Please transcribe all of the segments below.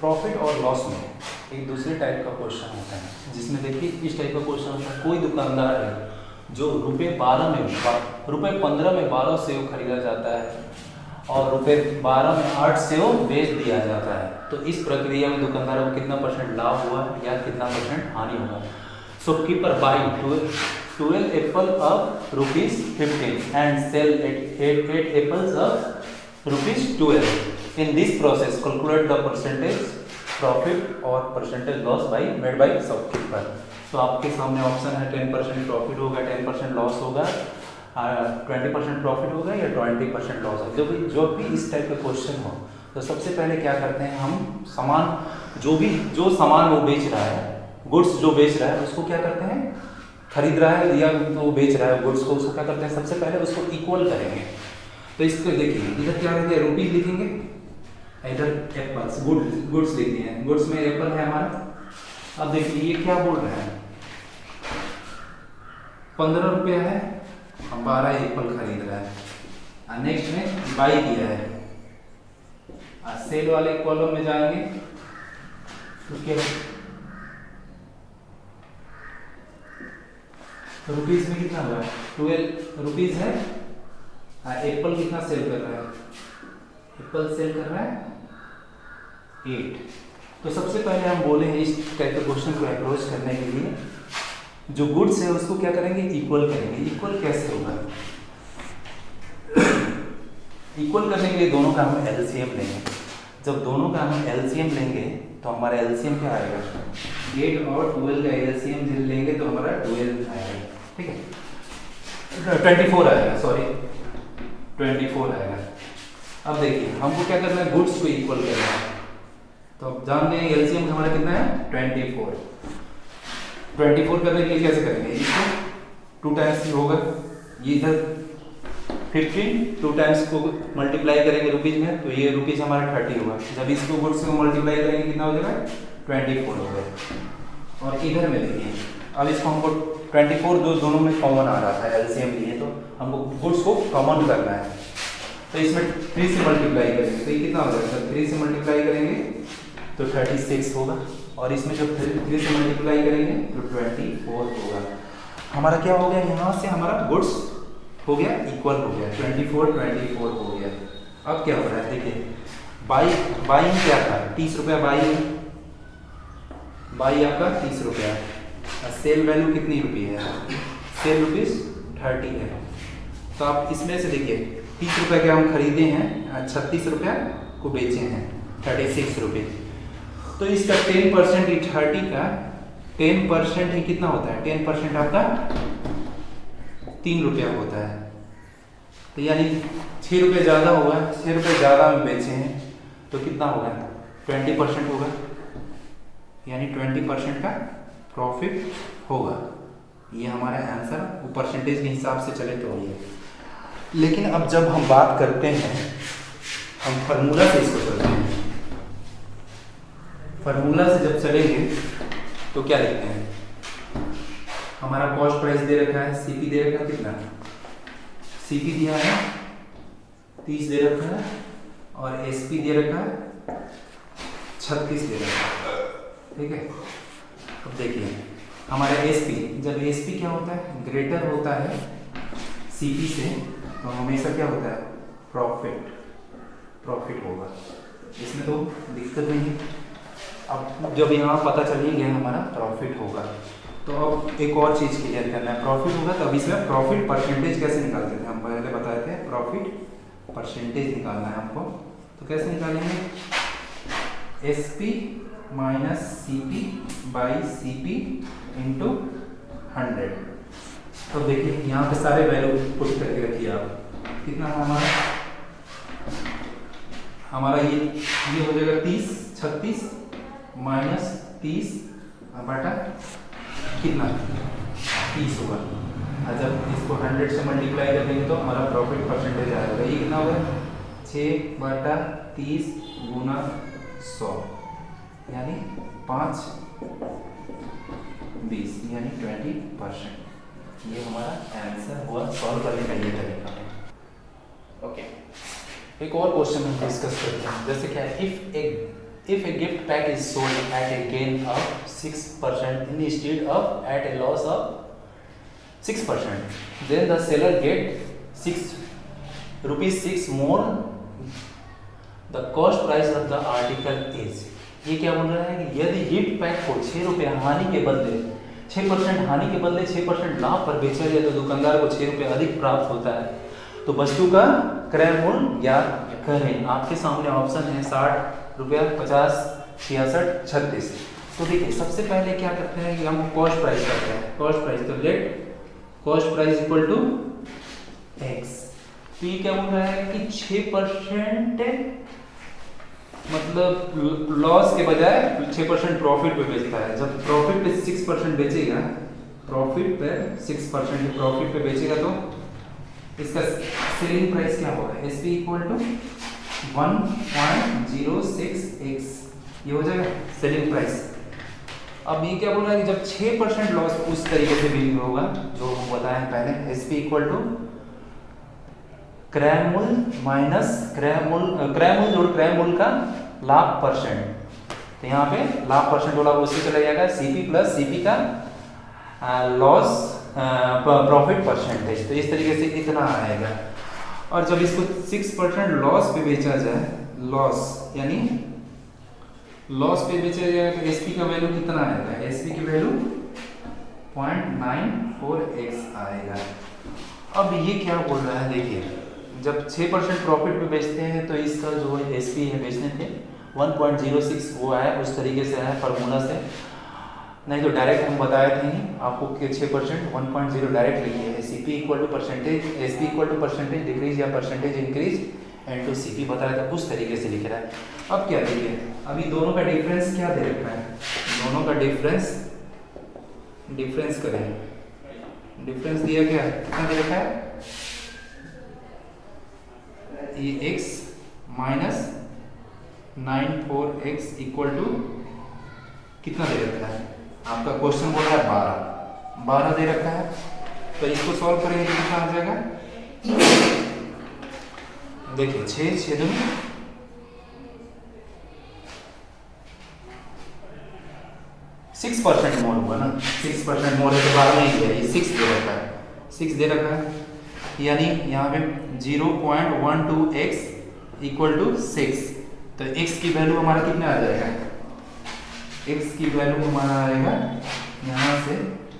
Profit और loss में एक दूसरे टाइप का क्वेश्चन होता है, जिसमें देखिए इस टाइप का क्वेश्चन होता है, कोई दुकानदार है जो रुपये 15 में 12 सेव खरीदा जाता है और रुपये 12 में 8 सेव बेच दिया जाता है, तो इस प्रक्रिया में दुकानदार को कितना % लाभ हुआ या कितना % हानि होगा। Shopkeeper buy 12 apple of ₹15 and sell 8 apples of ₹12। In this process, calculate the percentage profit और percentage loss by made by shopkeeper। तो आपके सामने ऑप्शन है 10% प्रॉफिट होगा, 10% लॉस होगा, 20% प्रॉफिट होगा या 20% लॉस होगा। जो भी इस टाइप का क्वेश्चन हो तो सबसे पहले क्या करते हैं हम, जो सामान वो बेच रहा है, गुड्स जो बेच रहा है उसको क्या करते हैं, खरीद रहा है या वो बेच रहा है गुड्स को, उसको क्या करते हैं, सबसे पहले उसको इक्वल करेंगे। तो इसको देखिए इधर क्या लिखेंगे, रुपीज लिखेंगे, इधर एप्पल्स गुड्स लिख दिए हैं, गुड्स में एप्पल है हमारा। अब देखिए ये क्या बोल रहे हैं, 15 रुपया है, हम 12 एप्पल खरीद रहा है। नेक्स्ट में बाई किया है, सेल वाले कॉलम में जाएंगे तो क्या रुपीज में कितना हुआ, 12 रुपीज है। एप्पल कितना सेल कर रहा है, एप्पल सेल कर रहा है 8। तो सबसे पहले हम बोले हैं इस टाइप के क्वेश्चन को अप्रोच करने के लिए जो गुड्स है उसको क्या करेंगे, इक्वल करेंगे। इक्वल कैसे होगा, इक्वल करने के लिए दोनों का हम एलसीएम लेंगे। जब दोनों का हम एलसीएम लेंगे तो हमारा एलसीएम क्या आएगा, 8 और 12 का एलसीएम लेंगे तो हमारा 12 आएगा, ठीक है, 24 आएगा, सॉरी 24 आएगा। अब देखिए हमको क्या करना है, गुड्स को इक्वल करना है। तो अब जानते हैं एलसीएम हमारा कितना है, 24 करने के लिए कैसे करेंगे, इसको 2 टाइम्स होगा, ये इधर 15 2 टाइम्स को मल्टीप्लाई करेंगे रुपीज में तो ये रुपीज हमारा 30 होगा। जब इसको गुड्स को मल्टीप्लाई करेंगे कितना हो जाएगा, 24 होगा। और इधर में देखिए अब इसको हमको 24 जो दोनों में कॉमन आ रहा था एलसीएम लिए, तो हमको गुड्स को कॉमन करना है। तो इसमें 3 से मल्टीप्लाई करेंगे तो ये कितना हो जाएगा, 3 से मल्टीप्लाई करेंगे तो 36 होगा, और इसमें जब 3 से मल्टीप्लाई करेंगे तो 24 होगा। हमारा क्या हो गया, यहाँ से हमारा गुड्स हो गया इक्वल हो गया, 24 हो गया। अब क्या हो रहा है देखिए, बाई क्या था, 30 रुपया बाई आपका 30 रुपया, सेल वैल्यू कितनी रुपये है, सेल ₹30 है। तो आप इसमें से देखिए 30 रुपये के हम खरीदे हैं, 36 रुपया को बेचे हैं, 36 रुपये। तो इसका 10% ही 30 का 10% ही कितना होता है, 10% आपका 3 रुपया होता है। तो यानी 6 रुपये ज़्यादा होगा, 6 रुपये ज़्यादा हम बेचे हैं तो कितना होगा, 20% होगा, यानी 20% का प्रॉफिट होगा। ये हमारा आंसर परसेंटेज के हिसाब से चले तो ये। लेकिन अब जब हम बात करते हैं, हम फार्मूला से इसको चलते हैं, फार्मूला से जब चलेंगे तो क्या लिखते हैं, हमारा कॉस्ट प्राइस दे रखा है, सीपी दे रखा है, कितना सीपी दिया है 30 दे रखा है, और एसपी दे रखा है 36 दे रखा है, ठीक है। अब देखिए हमारा एसपी, जब एसपी क्या होता है, ग्रेटर होता है सीपी से, तो हमेशा क्या होता है, प्रॉफिट होगा, इसमें तो दिक्कत नहीं है। अब जब यहाँ पता चल ही गया हमारा प्रॉफिट होगा, तो अब एक और चीज़ क्लियर करना है, प्रॉफिट होगा तो अब इसमें प्रॉफिट परसेंटेज कैसे निकालते थे, हम पहले बताए थे प्रॉफिट परसेंटेज निकालना है हमको। तो कैसे निकालेंगे, SP minus CP by CP into 100। तो देखिए यहाँ पे सारे वैल्यू पुट करके रखिए आप, कितना हमारा ये हो जाएगा 36 माइनस 30 बटा कितना 30 होगा। और जब इसको 100 से मल्टीप्लाई कर देंगे तो हमारा प्रॉफिट परसेंटेज आ जाएगा, ये कितना होगा, 6/30 गुना 100 यानी 5/20 यानी 20%। ये हमारा आंसर हुआ, सॉल्व करने का ये तरीका है। ओके, एक और क्वेश्चन हम डिस्कस करते हैं, जैसे क्या है, if A if a gift pack is sold at a gain of 6% instead of at a loss of 6%, then the seller get 6 rupees 6 more the cost price of the article is। ये क्या बोल रहा है कि यदि gift pack को 6 रुपये हानि के बदले 6% हानि के बदले 6% लाभ पर बेचा जाए तो दुकानदार को 6 रुपये अधिक प्राप्त होता है। तो वस्तु का क्रय मूल्य ज्ञात करें। आपके सामने ऑप्शन है 60 रुपया, 50, 66, 36। तो देखिए सबसे पहले क्या करते हैं कि हम कॉस्ट प्राइस करते हैं। कॉस्ट प्राइस तो let cost price equal to x. तो ये क्या बोल रहा है कि 6% मतलब लॉस के बजाय 6% प्रॉफिट पे बेचता है। जब प्रॉफिट पे 6% बेचेगा, प्रॉफिट पे 6% प्रॉफिट पे बेचेगा तो इसका सेलिंग प्राइस क्या होगा? S P equal to 1.06x, ये हो जाएगा सेलिंग प्राइस। अब ये क्या बोल रहा है कि जब 6% लॉस उस तरीके से बिलिंग होगा जो हम बताएं पहले, एस पी इक्वल टू क्रय मूल्य माइनस क्रय मूल्य जोड़ क्रय मूल्य का लाभ परसेंट। तो यहाँ पे लाभ परसेंट वाला उससे चला जाएगा सीपी प्लस सीपी का लॉस प्रॉफिट परसेंटेज। तो इस तरीके से इतना आएगा। और जब इसको 6% लॉस पे बेचा जाए, लॉस यानी लॉस पे बेचा जाएगा तो एसपी का वैल्यू कितना आएगा? एसपी की वैल्यू 0.94x आएगा। अब ये क्या बोल रहा है देखिए, जब 6% प्रॉफिट पे बेचते हैं तो इसका जो एसपी है बेचने थे 1.06 वो आया, उस तरीके से आया फार्मूला से। नहीं तो डायरेक्ट हम बताए थे ही आपको कि 6% 1.0 डायरेक्ट लिखिए। CP equal to percentage, SP equal to percentage decrease या percentage increase and to CP बताया था, उस तरीके से लिख रहा है। अब क्या देखिए, अभी दोनों का डिफरेंस क्या दे रखा है? दोनों का डिफरेंस करें, डिफरेंस दिया क्या है? कितना दे रखा है? ये x minus 94x equal to कितना दे रखा है? आपका क्वेश्चन बोल रहा है 12 दे रखा है। तो इसको सॉल्व करेंगे तो कितना आ जाएगा? देखिए 6 दूनी 6% मोर हुआ ना, 6% मोर है तो 12 नहीं दिया, ये 6 दे रखा है, 6 दे रखा है यानी यहाँ पे 0.12x इक्वल टू 6। तो x की वैल्यू हमारा कितना आ जाएगा? x की वैल्यू हमारा आएगा यहाँ से,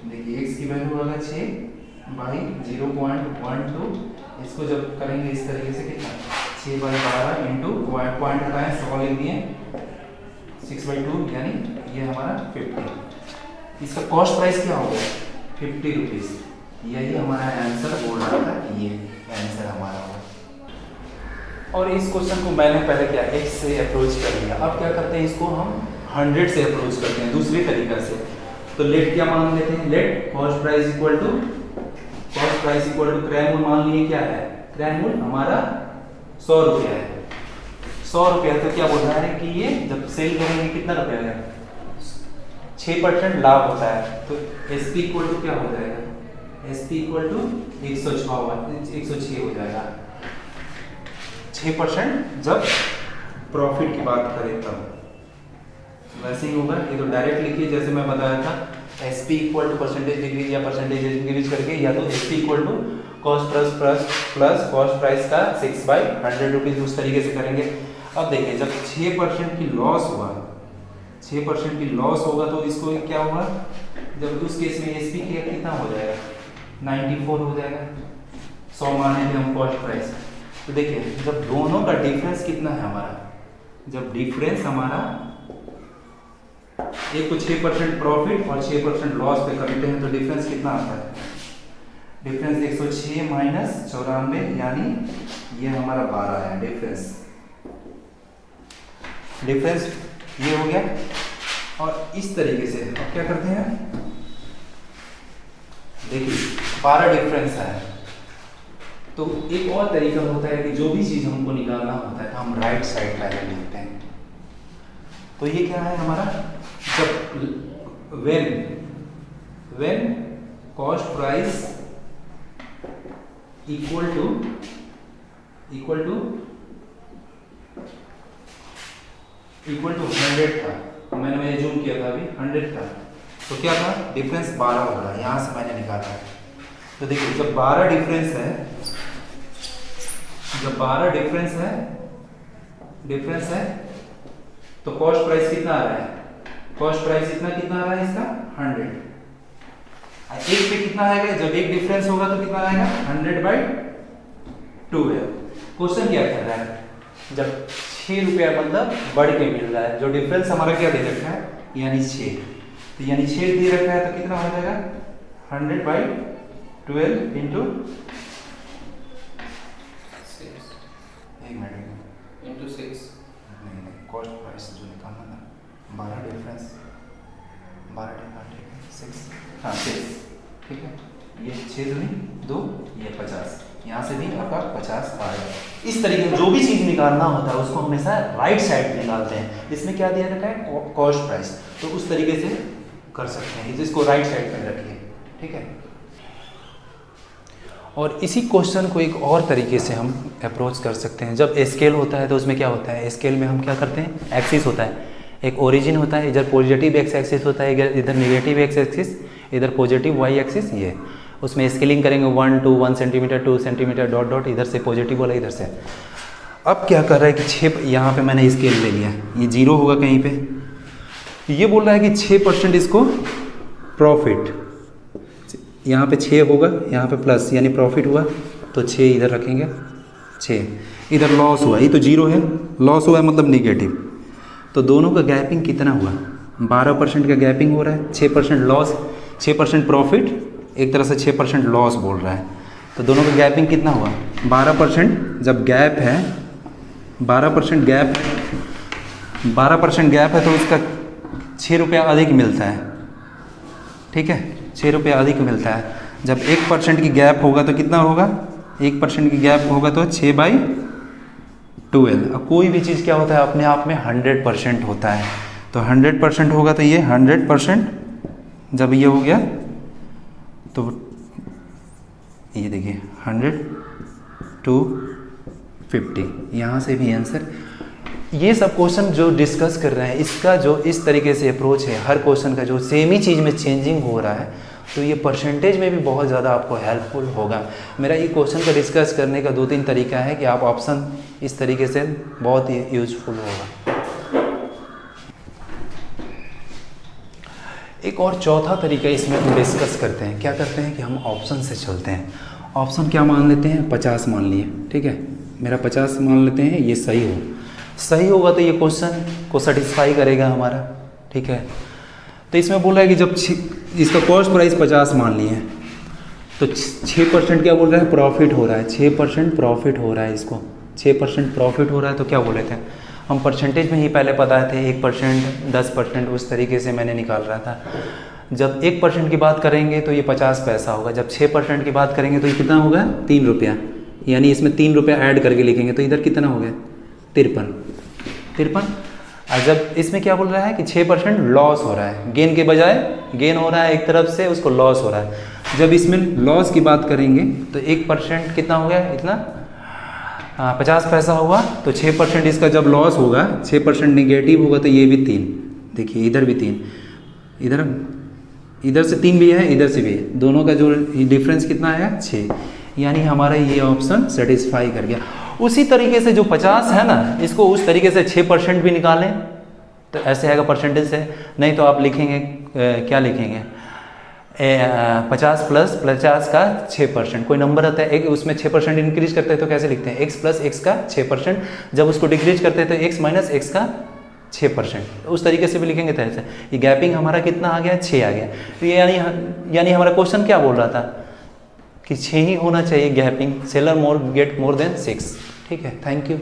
देखिए x की वैल्यू होगा 6/0.12। इसको जब करेंगे इस तरीके से कितना 6/12 इंटू पॉइंट हटाएं 100 लिख दिए 6/2 यानी ये हमारा 50। इसका कॉस्ट प्राइस क्या होगा? 50 रुपीज़। यही हमारा आंसर बोल रहा था, ये आंसर हमारा होगा। और इस क्वेश्चन को मैंने पहले क्या x से अप्रोच कर लिया। अब क्या करते हैं, इसको हम 100 से अप्रोच करते हैं दूसरे तरीका से। तो लेट क्या मान लेते हैं? Let cost price equal to क्रय मूल्य मान लिए क्या है? क्रय मूल्य हमारा 100 रुपया है। 100 रुपया तो क्या बोल रहा है कि ये जब सेल करेंगे कितना रुपया है? 6% लाभ होता है। तो एस पी इक्वल टू क्या हो जाएगा? एस पी इक्वल टू 106 हो जाएगा। 6% जब प्रॉफिट की बात करें तब वैसे ही होगा। ये तो डायरेक्ट लिखिए जैसे मैं बताया था, S P equal to percentage decrease या परसेंटेज इंक्रीज करके, या तो S P equal to cost plus cost price का 6/100 रुपीज, उस तरीके से करेंगे। अब देखिए जब 6% की लॉस हुआ, 6% की लॉस होगा तो इसको क्या होगा? जब उस केस में एस पी कितना हो जाएगा? 94 हो जाएगा। 100 माने थे हम कॉस्ट प्राइस। तो देखिए जब दोनों का डिफरेंस कितना है हमारा, जब डिफरेंस हमारा एक को 6% प्रॉफिट और 6% लॉस पे करते हैं तो डिफरेंस कितना आता है? डिफरेंस 106 माइनस 94 यानी ये हमारा 12 है डिफरेंस। ये हो गया। और इस तरीके से अब क्या करते हैं, देखिए 12 डिफरेंस है। तो एक और तरीका होता है कि जो भी चीज़ हमको निकालना होता है तो हम राइट साइड पहले लिखते हैं। तो ये क्या है हमारा, जब when cost price equal to equal to 100 था, मैंने जूम किया था अभी 100 था, तो क्या था डिफरेंस 12 हो रहा है, यहाँ से मैंने निकाला है। तो देखिए जब 12 डिफरेंस है, जब 12 डिफरेंस है तो कॉस्ट प्राइस कितना आ रहा है, कॉस्ट प्राइस कितना आ रहा है इसका 100। एक पे कितना आएगा, जब एक डिफरेंस होगा तो कितना आएगा 100/12। क्वेश्चन क्या कर रहा है, जब 6 रुपया मतलब बढ़ के मिल रहा है, जो डिफरेंस हमारा क्या दे रखा है यानी 6, तो यानी 6 दे रखा है तो कितना हो जाएगा 100/12 इंटू 6 कॉस्ट प्राइस जो निकालना था 12 डिफरेंस 6, हाँ 6, ठीक है, ये 6 दूनी 2, ये 50, यहाँ से भी आपका 50 आएगा। इस तरीके से जो भी चीज़ निकालना होता है उसको हमेशा राइट साइड निकालते हैं। इसमें क्या दिया रखा है कॉस्ट प्राइस, तो उस तरीके से कर सकते हैं, जिसको राइट साइड में रखिए, ठीक है। और इसी क्वेश्चन को एक और तरीके से हम अप्रोच कर सकते हैं। जब स्केल होता है तो उसमें क्या होता है, स्केल में हम क्या करते हैं, एक्सिस होता है, एक ओरिजिन होता है, इधर पॉजिटिव एक्स एक्सिस होता है, इधर नेगेटिव एक्स एक्सिस, इधर पॉजिटिव वाई एक्सिस, ये उसमें स्केलिंग करेंगे 1 to 1 centimetre 2 centimetre dot dot, इधर से पॉजिटिव वाला इधर से। अब क्या कर रहा है कि 6, यहाँ पे मैंने स्केल ले लिया, ये 0 होगा कहीं पे, ये बोल रहा है कि 6% इसको प्रॉफिट, यहाँ पे 6 होगा, यहाँ पे प्लस यानी प्रॉफिट हुआ तो 6 इधर रखेंगे, 6 इधर लॉस हुआ, ये तो 0 है, लॉस हुआ है मतलब निगेटिव, तो दोनों का गैपिंग कितना हुआ 12% का गैपिंग हो रहा है, 6% लॉस 6% प्रॉफिट, एक तरह से 6% लॉस बोल रहा है, तो दोनों का गैपिंग कितना हुआ 12%। जब गैप है 12% गैप है तो उसका 6 रुपया अधिक मिलता है, ठीक है, 6 रुपया अधिक मिलता है। जब 1% की गैप होगा तो कितना होगा, 1% की गैप होगा तो 6/12। अब कोई भी चीज़ क्या होता है अपने आप में 100% होता है, तो 100% होगा तो ये 100%, जब ये हो गया तो ये देखिए 100 to 50, यहाँ से भी आंसर। ये सब क्वेश्चन जो डिस्कस कर रहे हैं इसका जो इस तरीके से अप्रोच है, हर क्वेश्चन का जो सेम ही चीज़ में चेंजिंग हो रहा है, तो ये परसेंटेज में भी बहुत ज़्यादा आपको हेल्पफुल होगा। मेरा ये क्वेश्चन का डिस्कस करने का 2-3 तरीका है कि आप ऑप्शन इस तरीके से बहुत ही यूजफुल होगा। एक और चौथा तरीका इसमें हम डिस्कस करते हैं, क्या करते हैं कि हम ऑप्शन से चलते हैं। ऑप्शन क्या मान लेते हैं, 50 मान लिए, ठीक है, मेरा 50 मान लेते हैं, ये सही होगा तो ये क्वेश्चन को सेटिस्फाई करेगा हमारा, ठीक है। तो इसमें बोल रहा है कि जब इसका कॉस्ट प्राइस 50 मान लिए तो 6% क्या बोल रहा है प्रॉफिट हो रहा है, 6% प्रॉफिट हो रहा है, इसको 6% प्रॉफिट हो रहा है, तो क्या बोले थे हम परसेंटेज में ही पहले बताए थे 1%, 10%, उस तरीके से मैंने निकाल रहा था। जब 1% की बात करेंगे तो ये 50 पैसा होगा, जब 6% की बात करेंगे तो ये कितना होगा 3 रुपया, यानी इसमें 3 रुपया ऐड करके लिखेंगे तो इधर कितना हो गया 53। और जब इसमें क्या बोल रहा है कि 6% लॉस हो रहा है, गेन के बजाय गेन हो रहा है एक तरफ से, उसको लॉस हो रहा है। जब इसमें लॉस की बात करेंगे तो 1% कितना हो गया, इतना 50 पैसा हुआ, तो 6% इसका जब लॉस होगा, 6% निगेटिव होगा तो ये भी 3, देखिए इधर भी 3, इधर से 3 भी है, इधर से भी है, दोनों का जो डिफरेंस कितना आया 6, यानी हमारा ये ऑप्शन सेटिस्फाई कर गया। उसी तरीके से जो 50 है ना, इसको उस तरीके से 6% भी निकालें तो ऐसे आएगा परसेंटेज से, नहीं तो आप लिखेंगे क्या लिखेंगे 50 प्लस 50 का 6%, कोई नंबर आता है एक, उसमें 6% इंक्रीज करते हैं तो कैसे लिखते हैं x प्लस x का 6%, जब उसको डिक्रीज करते हैं तो x माइनस x का 6%, उस तरीके से भी लिखेंगे तो ऐसे। ये गैपिंग हमारा कितना आ गया 6 आ गया, तो ये यानी हमारा क्वेश्चन क्या बोल रहा था कि 6 ही होना चाहिए gapping, seller more get more than 6, ठीक है। Thank you.